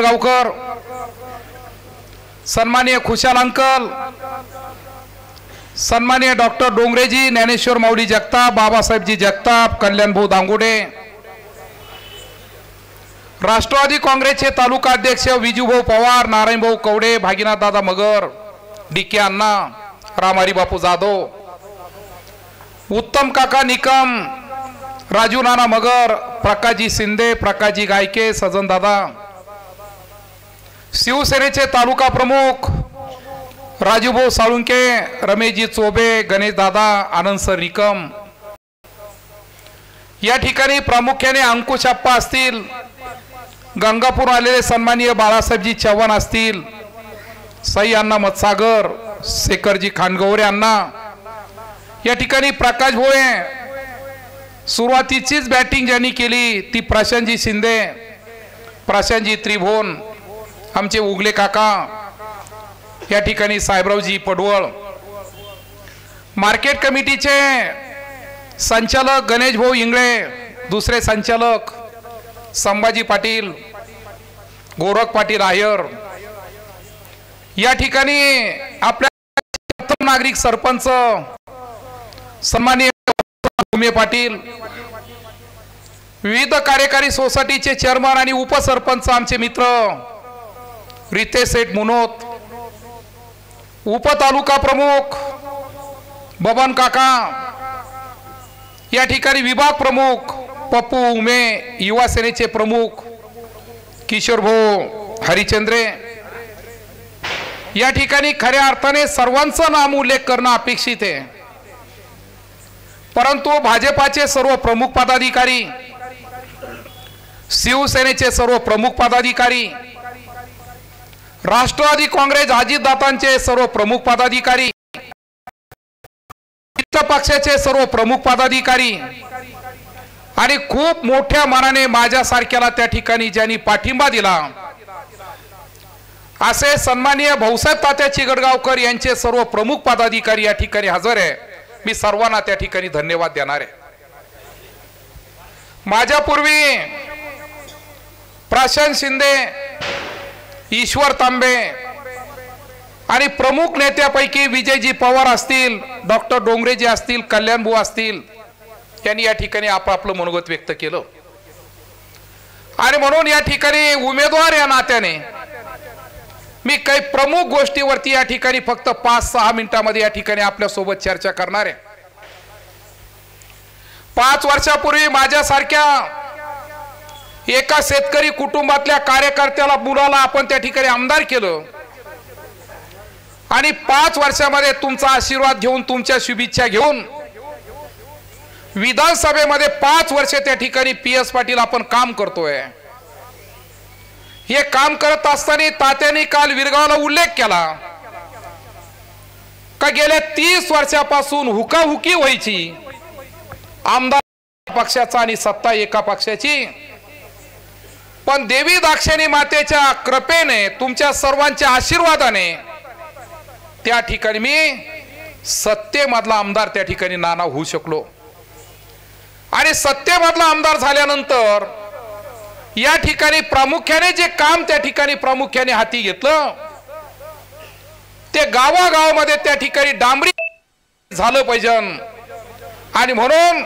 चिकटगावकर, सन्माननीय खुशाल अंकल, सन्माननीय डॉक्टर डोंगरेजी, ज्ञानेश्वर माऊली जगताप, बाबासाहेबजी जगताप, कल्याणभाऊ दांगोडे, राष्ट्रवादी काँग्रेसचे तालुका अध्यक्ष विजूभाऊ पवार, नारायणभाऊ कवडे, भागीनाथ दादा मगर, डीके अण्णा, रामहरी बापू जाधव, उत्तम काका निकम, राजू नाना मगर, प्रकाशजी शिंदे, प्रकाशजी गायके, सजन दादा, शिवसेनेचे तालुका प्रमुख राजूभाऊ साळुंके, रमेशजी चोबे, गणेश दादा, आनंद सर निकम, या ठिकाणी प्रामुख्याने अंकुश आप्पा असतील, गंगापूर आलेले सन्माननीय बाळासाहेबजी चव्हाण असतील, साई अण्णा मतसागर, शेखरजी खांडगवरे अण्णा, या ठिकाणी प्रकाश भोये, सुरुवातीचीच बॅटिंग ज्यांनी केली ती प्रशांतजी शिंदे, प्रशांतजी त्रिभुवन, आमचे उगले काका, या ठिकाणी साहेबरावजी पडवळ, मार्केट कमिटीचे संचालक गणेश भाऊ इंगळे, दुसरे संचालक संभाजी पाटील, गोरख पाटील आयर, या ठिकाणी आपल्या नागरिक सरपंच सन्माननीय उमे पाटील, विविध कार्यकारी सोसायटीचे चेअरमन आणि उपसरपंच आमचे मित्र रितेश सेठ मुनोत, उपतालुका प्रमुख बबन काका, या ठिकाणी विभाग प्रमुख पप्पू उमे, युवा सेनेचे प्रमुख किशोर भाऊ हरिचंद्रे, या ठिकाणी खऱ्या अर्थाने सर्वांचा नाम उल्लेख करणं अपेक्षित आहे, परंतु भाजपाचे सर्व प्रमुख पदाधिकारी, शिवसेनेचे सर्व प्रमुख पदाधिकारी, राष्ट्रवादी काँग्रेस अजितदादांचे सर्व प्रमुख पदाधिकारी, मित्र पक्षाचे सर्व प्रमुख पदाधिकारी आणि खूप मोठ्या मनाने माझ्यासारख्याला त्या ठिकाणी ज्यांनी पाठिंबा दिला असे सन्माननीय भाऊसाहेब तात्या चिकटगावकर यांचे सर्व प्रमुख पदाधिकारी या ठिकाणी हजर आहे। मी सर्वांना त्या ठिकाणी धन्यवाद देणार आहे। माझ्यापूर्वी प्रशांत शिंदे, ईश्वर तांबे आणि प्रमुख नेत्यापैकी विजयजी पवार असतील, डॉक्टर डोंगरेजी असतील, कल्याणभाऊ असतील, यांनी या ठिकाणी आपलं मनोगत व्यक्त केलं आणि म्हणून या ठिकाणी उमेदवार या नात्याने मी काही प्रमुख गोष्टीवरती या ठिकाणी फक्त 5-6 मिनिटांमध्ये या ठिकाणी आपल्या सोबत चर्चा करणार आहे। 5 वर्षापूर्वी माझ्यासारख्या एका शेतकरी कुटुंबातल्या कार्यकर्त्याला मुलाला आपण त्या ठिकाणी आमदार केलं आणि 5 वर्षामध्ये तुमचा आशीर्वाद घेऊन, तुमच्या शुभेच्छा घेऊन विधानसभेमध्ये 5 वर्षे त्या ठिकाणी PS पाटील आपण काम करतोय। हे काम करत असताना तात्यांनी काल विरगावला उल्लेख केला का गेल्या 30 वर्षापासून हुकाहुकी व्हायची, आमदार पक्षाचा आणि सत्ता एका पक्षाची, पण देवी दाक्षिणी मातेच्या कृपेने, तुमच्या सर्वांच्या आशीर्वादाने त्या ठिकाणी मी सत्तेमधला आमदार त्या ठिकाणी नाना होऊ शकलो आणि सत्तेमधला आमदार झाल्यानंतर या ठिकाणी प्रामुख्याने जे काम त्या ठिकाणी प्रामुख्याने हाती घेतलं ते गावागावामध्ये त्या ठिकाणी डांबरी झालं पाहिजे आणि म्हणून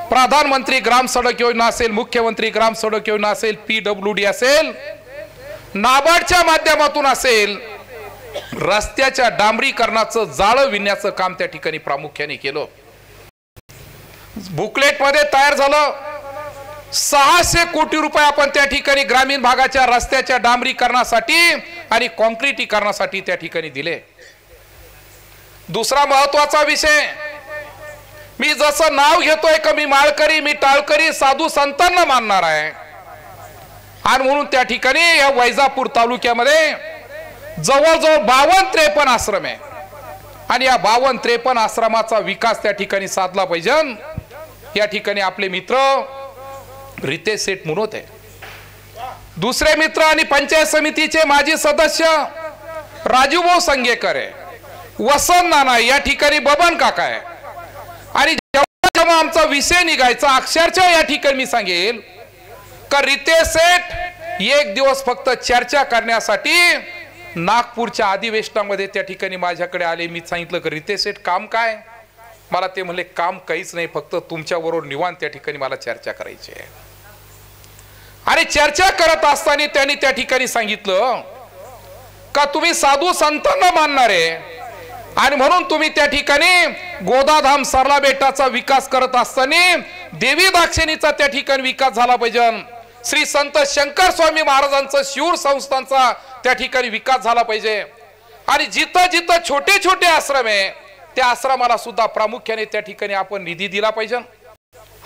प्रधानमंत्री ग्राम सडक योजना असेल, मुख्यमंत्री ग्राम सडक योजना असेल, PWD असेल, नाबार्डच्या माध्यमातून असेल, रस्त्याच्या डांबरीकरणाचं जाळं विणण्याचं काम त्या ठिकाणी प्रामुख्याने केलं। बुकलेट मध्ये तयार झालं 600 कोटी रुपये आपण त्या ठिकाणी ग्रामीण भागाच्या रस्त्याच्या डांबरीकरणासाठी आणि काँक्रिटीकरणासाठी त्या ठिकाणी दिले। दुसरा महत्त्वाचा विषय, मी जसं नाव घेतोय का मी माळकरी, मी टाळकरी, साधू संतांना मानणार आहे आणि म्हणून त्या ठिकाणी या वैजापूर तालुक्यामध्ये जवळजवळ 52-53 आश्रम आहे आणि या 52-53 आश्रमाचा विकास त्या ठिकाणी साधला पाहिजे। या ठिकाणी आपले मित्र रितेश सेठ मुनोत आहे, दुसरे मित्र आणि पंचायत समितीचे माजी सदस्य राजूभाऊ संगेकर आहे, वसंत नाना, या ठिकाणी बबन काका आहे आणि जेव्हा आमचा विषय निघायचा अक्षरशः या ठिकाणी मी सांगेल का रितेश सेठ एक दिवस फक्त चर्चा करण्यासाठी नागपूरच्या अधिवेशनामध्ये त्या ठिकाणी माझ्याकडे आले. मी सांगितलं की रितेश शेठ काम काय? मला ते म्हणले काम काहीच नाही, फक्त तुमच्याबरोबर निवांत त्या ठिकाणी मला चर्चा करायची आहे. आणि चर्चा करत असताना त्यांनी त्या ठिकाणी सांगितलं का तुम्ही साधू संतांना मानणारे आणि म्हणून तुम्ही त्या ठिकाणी गोदाधाम सरला बेटाचा विकास करत असताना देवी दाक्षिणीचा त्या ठिकाणी विकास झाला पाहिजे. श्री संत शंकर स्वामी महाराजांचा शिऊर संस्थांचा त्या ठिकाणी विकास झाला पाहिजे. आणि जिथं जिथं छोटे छोटे आश्रम आहे त्या आश्रमाला सुद्धा प्रामुख्याने त्या ठिकाणी आपण निधी दिला पाहिजे.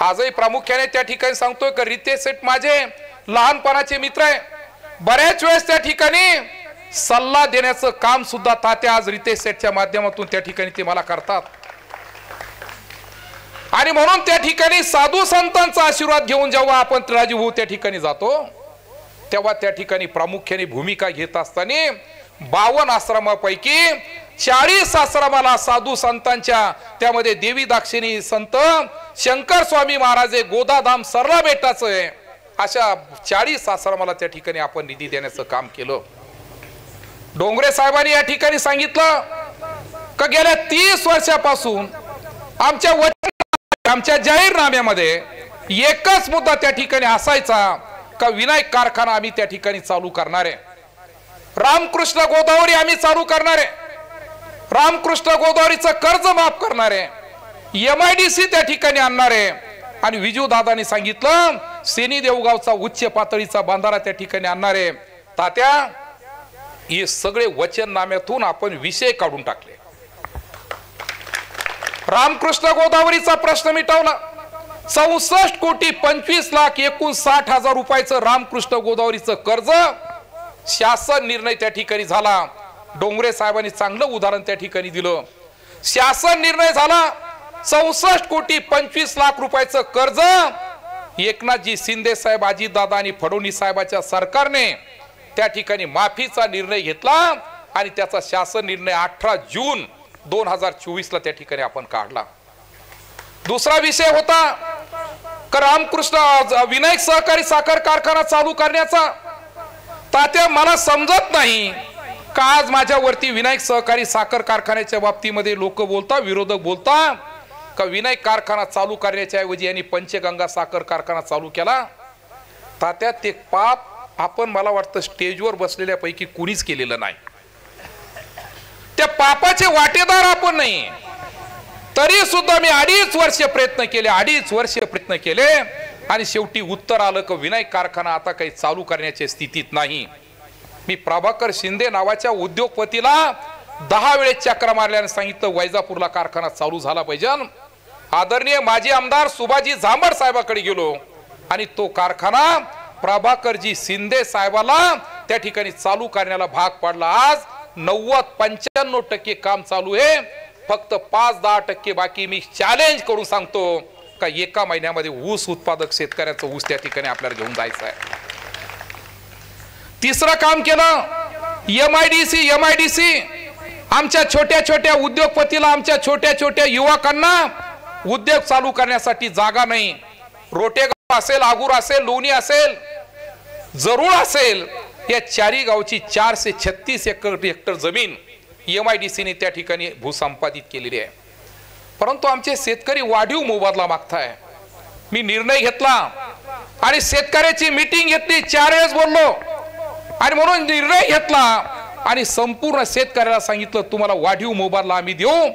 आजही प्रामुख्याने त्या ठिकाणी सांगतोय की रितेश शेठ माझे लहानपणाचे मित्र आहे. बऱ्याच वेळेस त्या ठिकाणी सल्ला देण्याचं काम सुद्धा तात्या आज रितेश शेठच्या माध्यमातून त्या ठिकाणी ते मला करतात. आणि म्हणून त्या ठिकाणी साधू संतांचा आशीर्वाद घेऊन जेव्हा आपण राजीभाऊ त्या ठिकाणी जातो तेव्हा त्या ठिकाणी प्रामुख्याने भूमिका घेत असताना 52 आश्रमापैकी 40 आश्रमाला साधू संतांच्या, त्यामध्ये देवी दाक्षिणी संत शंकर स्वामी महाराज गोदाधाम सरला बेटाचं आहे, अशा 40 आश्रमाला त्या ठिकाणी आपण निधी देण्याचं काम केलं. डोंगरे साहेबांनी या ठिकाणी सांगितलं का गेल्या 30 वर्षापासून आमच्या जाहीरनाम्यामध्ये एकच मुद्दा त्या ठिकाणी असायचा का विनायक कारखाना आम्ही त्या ठिकाणी चालू करणार आहे, रामकृष्ण गोदावरी आम्ही चालू करणार आहे, रामकृष्ण गोदावरीचं कर्ज माफ करणार आहे, MIDC त्या ठिकाणी आणणार आहे. आणि विजू दादांनी सांगितलं सेनी देवगावचा उच्च पातळीचा बांधारा त्या ठिकाणी आणणार आहे. तात्या हे सगळे वचननाम्यातून आपण विषय काढून टाकले. रामकृष्ण गोदावरीचा प्रश्न मिटवला. 64,25,59,60,000 रुपयाचं रामकृष्ण गोदावरीचं कर्ज शासन निर्णय त्या ठिकाणी झाला. डोंगरे साहेबांनी चांगलं उदाहरण त्या ठिकाणी दिलं. शासन निर्णय झाला 64,25,00,000 रुपयाचं कर्ज एकनाथजी शिंदे साहेब, अजितदादा आणि फडणवीस साहेबांच्या सरकारने त्या ठिकाणी माफीचा निर्णय घेतला आणि त्याचा शासन निर्णय 18 जून 2024 ला त्या ठिकाणी आपण काढला. दुसरा विषय होता रामकृष्ण विनायक सहकारी साखर कारखाना चालू करण्याचा. तात्या मला समजत नाही का आज माझ्यावरती विनायक सहकारी साखर कारखान्याच्या बाबतीमध्ये लोक बोलता, विरोधक बोलता का विनायक कारखाना चालू करण्याच्या ऐवजी यांनी पंचगंगा साखर कारखाना चालू केला. तात्या ते पाप आपण मला वाटतं स्टेजवर बसलेल्या पैकी कुणीच केलेलं नाही. त्या पापाचे वाटेदार आपण नाही. तरी सुद्धा मी 2.5 वर्ष प्रयत्न केले आणि शेवटी उत्तर आलं की विनायक कारखाना आता काही चालू करण्याच्या स्थितीत नाही. मी प्रभाकर शिंदे नावाच्या उद्योगपतीला 10 वेळेस चक्र मारल्याने सांगितलं वैजापूरला कारखाना चालू झाला पाहिजे. आदरणीय माजी आमदार सुभाजी झांबड साहेबाकडे गेलो आणि तो कारखाना प्रभाकरजी शिंदे साहेबाला त्या ठिकाणी चालू करण्याला भाग पडला. आज 90-95% काम चालू आहे, फक्त 5-10% बाकी. मी चॅलेंज करून सांगतो का एका महिन्यामध्ये ऊस उत्पादक शेतकऱ्याचं ऊस त्या ठिकाणी आपल्याला घेऊन जायचं आहे. तिसरं काम केलं MIDC. आमच्या छोट्या छोट्या उद्योगपतीला, आमच्या छोट्या छोट्या युवकांना उद्योग चालू करण्यासाठी जागा नाही. रोटेगाव असेल, आगूर असेल, लोणी असेल, जरूळ असेल, या 4 गावची 436 हेक्टर जमीन MIDC ने त्या ठिकाणी भूसंपादित केलेली आहे. परंतु आमचे शेतकरी वाढीव मोबदला मागताय. मी निर्णय घेतला आणि शेतकऱ्याची मीटिंग घेतली, 4 वेळेस बोललो आणि म्हणून निर्णय घेतला आणि संपूर्ण शेतकऱ्याला सांगितलं तुम्हाला वाढीव मोबदला आम्ही देऊ.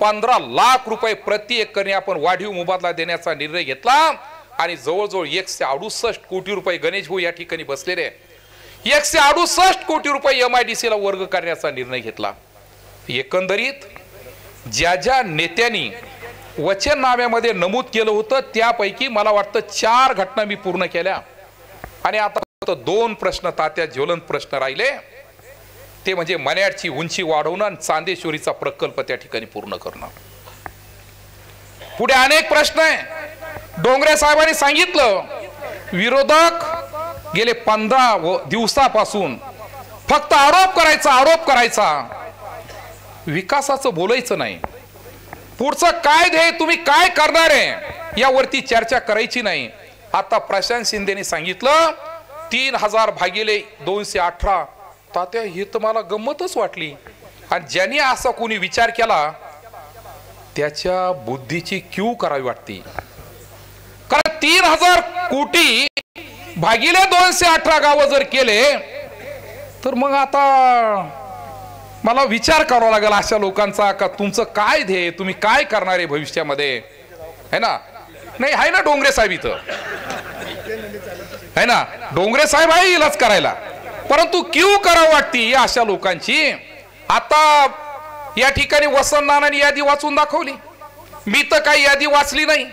15 लाख रुपये प्रति एकरने आपण वाढीव मोबदला देण्याचा निर्णय घेतला आणि जवळजवळ 168 कोटी रुपये गणेश भाऊ या ठिकाणी बसलेले 168 कोटी रुपये MIDC ला वर्ग करण्याचा निर्णय घेतला. एकंदरीत ज्या ज्या नेत्यांनी वचननाम्यामध्ये नमूद केलं होतं त्यापैकी मला वाटतं 4 घटना मी पूर्ण केल्या आणि आता 2 प्रश्न तात्या ज्वलंत प्रश्न राहिले. ते म्हणजे मन्याडची उंची वाढवणं आणि चांदेश्वरीचा प्रकल्प त्या ठिकाणी पूर्ण करणं. पुढे अनेक प्रश्न आहे. डोंगरे साहेबांनी सांगितलं विरोधक गेले 15 दिवसापासून फक्त आरोप करायचा, विकासाचं बोलायचं नाही. पुढचं काय ध्येय, तुम्ही काय करणार आहे यावरती चर्चा करायची नाही. आता प्रशांत शिंदेने सांगितलं 3000 भागिले 218. तात्या हे तर मला गंमतच वाटली. आणि ज्यांनी असा कोणी विचार केला त्याच्या बुद्धीची क्यू करावी वाटते. कारण 3000 कोटी भागिले 218 गाव जर केले तर मग आता मला विचार करावा लागेल अशा लोकांचा का तुमचं काय ध्येय, तुम्ही काय करणार आहे भविष्यामध्ये, है ना. नाही आहे ना डोंगरे साहेब इथं, है ना. डोंगरे साहेब आहे इलाज करायला, परंतु क्यू करावं वाटती अशा लोकांची. आता या ठिकाणी वसंत नानांनी यादी वाचून दाखवली. मी तर काही यादी वाचली नाही,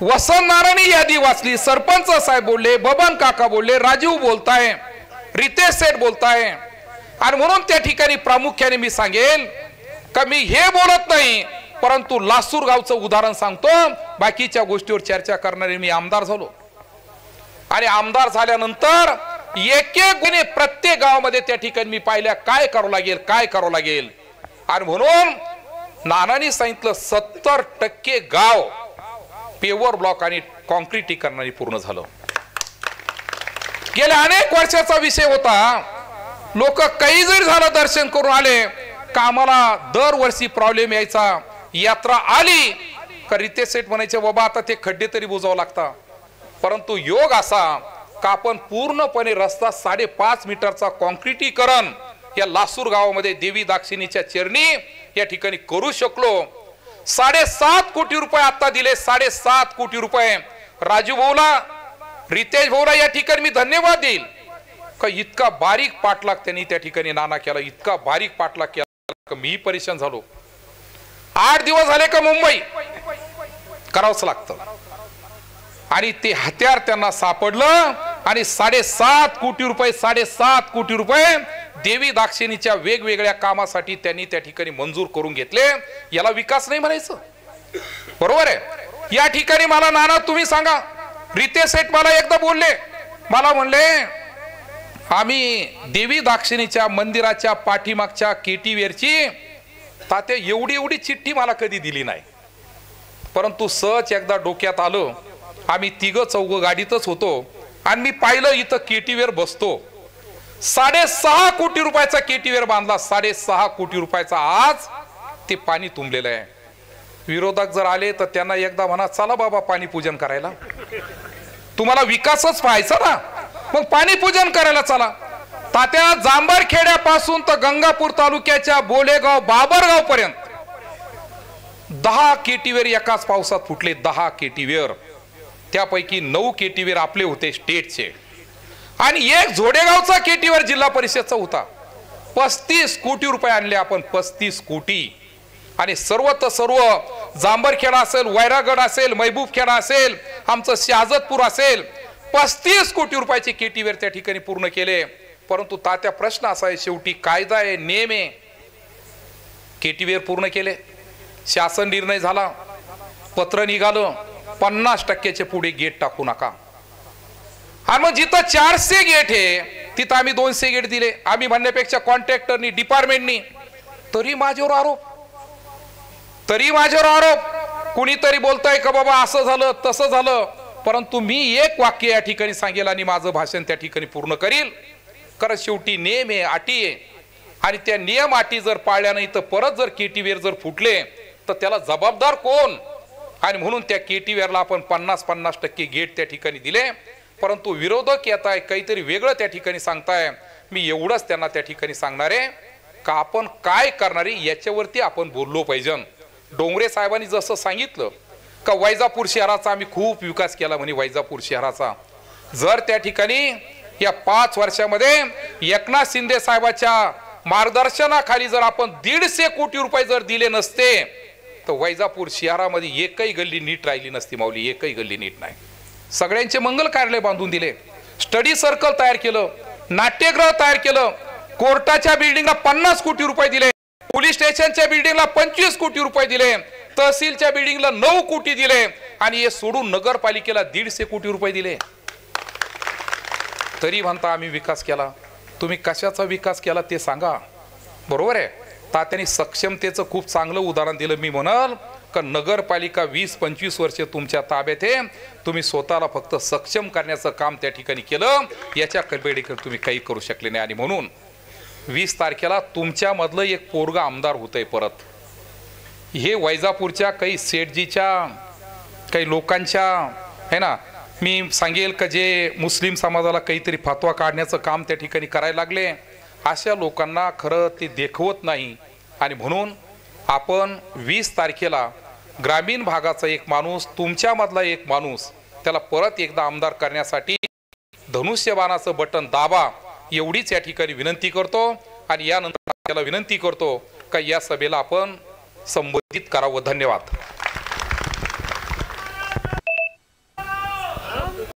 वसंत नानांनी यादी वाचली. सरपंच साहेब बोलले, बबन काका बोलले, राजीव बोलताय, रितेश सेठ बोलताय. आणि म्हणून त्या ठिकाणी प्रामुख्याने मी सांगेल का मी हे बोलत नाही, परंतु लासूर गावचं उदाहरण सांगतो. बाकीच्या गोष्टीवर चर्चा करणारे मी आमदार झालो. आणि आमदार झाल्यानंतर एक एक गुन्हे प्रत्येक गावामध्ये त्या ठिकाणी मी पाहिल्या काय करावं लागेल, काय करावं लागेल. आणि म्हणून नानांनी सांगितलं 70% गाव पेवर ब्लॉक आणि कॉन्क्रिटीकरणाने पूर्ण झालं. गेल्या अनेक वर्षाचा विषय होता. लोक काही जरी झालं दर्शन करून आले का आम्हाला दरवर्षी प्रॉब्लेम यायचा. यात्रा आली का रितेश सेठ म्हणायचे बाबा आता ते खड्डे तरी बुजवावं लागतात. परंतु योग असा का आपण पूर्णपणे रस्ता 5.5 मीटरचा कॉन्क्रिटीकरण या लासूर गावामध्ये देवी दाक्षिणीच्या चरणी या ठिकाणी करू शकलो. 7.5 कोटी रुपये आता दिले. 7.5 कोटी रुपये. राजू भाऊला, रितेश भाऊला या ठिकाणी मी धन्यवाद देईल का इतका बारीक पाठलाग त्यांनी त्या ठिकाणी नाना केला. इतका बारीक पाठलाग केला मी परेशान झालो. 8 दिवस झाले का मुंबई करावंच लागतं. आणि ते हत्यार त्यांना सापडलं आणि 7.5 कोटी रुपये 7.5 कोटी रुपये देवी दाक्षिणीच्या वेगवेगळ्या कामासाठी त्यांनी त्या ठिकाणी मंजूर करून घेतले. याला विकास नाही म्हणायचं, बरोबर आहे. या ठिकाणी मला नाना तुम्ही सांगा, रितेश सेठ मला एकदा बोलले, मला म्हणले आम्ही देवी दाक्षिणीच्या मंदिराच्या पाठीमागच्या केटीवेरची तात्या एवढी चिठ्ठी मला कधी दिली नाही, परंतु सहज एकदा डोक्यात आलं. आम्ही 3-4 गाडीतच होतो आणि मी पाहिलं इथं केटीवेर बसतो. 6.5 कोटी रुपयाचा केटीवेर बांधला. 6.5 कोटी रुपयाचा. आज ते पाणी तुंबलेलं आहे. विरोधक जर आले तर त्यांना एकदा म्हणा चला बाबा पाणी पूजन करायला. तुम्हाला विकासच पाहायचा ना, मग पाणी पूजन करायला चला. तात्या जांभरखेड्यापासून तर गंगापूर तालुक्याच्या बोलेगाव बाबरगाव पर्यंत 10 केटीवेर एकाच पावसात फुटले. 10 केटीवेर. त्यापैकी 9 केटीवेर आपले होते स्टेटचे आणि एक झोडेगावचा केटीवेर जिल्हा परिषदचा होता. 35 कोटी रुपये आणले आपण. 35 कोटी. आणि सर्व जांभरखेडा असेल, वैरागड असेल, महबूबखेडा असेल, आमचं शहाजतपूर असेल, 35 कोटी रुपयाचे केटीवेर त्या ठिकाणी पूर्ण केले. परंतु तात्या प्रश्न असा आहे, शेवटी कायदा आहे, नियम आहे. केटीवेर पूर्ण केले, शासन निर्णय झाला, पत्र निघालं 50% पुढे गेट टाकू नका. आणि मग जिथं 400 गेट आहे तिथं आम्ही 200 गेट दिले. आम्ही म्हणण्यापेक्षा कॉन्ट्रॅक्टरनी, डिपार्टमेंटनी. तरी माझ्यावर आरोप. कुणीतरी बोलताय का बाबा असं झालं तसं झालं. परंतु मी एक वाक्य या ठिकाणी सांगेल आणि माझं भाषण त्या ठिकाणी पूर्ण करील. कारण शेवटी नियम आहे, अटी आहे. आणि त्या नियम अटी जर पाळल्या नाही तर परत जर केटीवेर जर फुटले तर त्याला जबाबदार कोण. आणि म्हणून त्या केटीवेरला आपण 50% गेट त्या ठिकाणी दिले. परंतु विरोधक येत आहे काहीतरी वेगळं त्या ठिकाणी सांगताय. मी एवढंच त्यांना त्या ठिकाणी सांगणार आहे का आपण काय करणारे याच्यावरती आपण बोललो पाहिजे. डोंगरे साहेबांनी जसं सांगितलं का वैजापूर शहराचा आम्ही खूप विकास केला म्हणे. वैजापूर शहराचा जर त्या ठिकाणी या 5 वर्षामध्ये एकनाथ शिंदे साहेबाच्या मार्गदर्शनाखाली जर आपण 150 कोटी रुपये जर दिले नसते तर वैजापूर शहरामध्ये एकही गल्ली नीट राहिली नसती माऊली. एकही गल्ली नीट नाही. सगळ्यांचे मंगल कार्यालय बांधून दिले, स्टडी सर्कल तयार केलं, नाट्यगृह तयार केलं, कोर्टाच्या बिल्डिंगला 50 कोटी रुपये दिले, पोलीस स्टेशनच्या बिल्डिंगला 25 कोटी रुपये दिले, तहसीलच्या बिल्डिंगला 9 कोटी दिले आणि हे सोडून नगरपालिकेला 150 कोटी रुपये दिले. तरी म्हणता आम्ही विकास केला. तुम्ही कशाचा विकास केला ते सांगा, बरोबर आहे. तात्यांनी सक्षमतेचं खूप चांगलं उदाहरण दिलं. मी म्हणाल का नगरपालिका 20-25 वर्षे तुमच्या ताब्यात आहे, तुम्ही स्वतःला फक्त सक्षम करण्याचं काम त्या ठिकाणी केलं, याच्या कल्पेडीकडे तुम्ही काही करू शकले नाही. आणि म्हणून 20 तारखेला तुमच्यामधलं एक पोरगा आमदार होतंय परत. हे वैजापूरच्या काही सेठजीच्या काही लोकांच्या है ना, मी सांगेल का जे मुस्लिम समाजाला काहीतरी फतवा काढण्याचं काम त्या ठिकाणी करायला लागले, अशा लोकांना खरं ते देखवत नाही. आणि म्हणून आपण 20 तारखेला ग्रामीण भागाचा एक माणूस, तुमच्यामधला एक माणूस, त्याला परत एकदा आमदार करण्यासाठी धनुष्यबाणाचं बटन दाबा, एवढीच या ठिकाणी विनंती करतो. आणि यानंतर त्याला विनंती करतो का या सभेला आपण संबोधित करावं. धन्यवाद.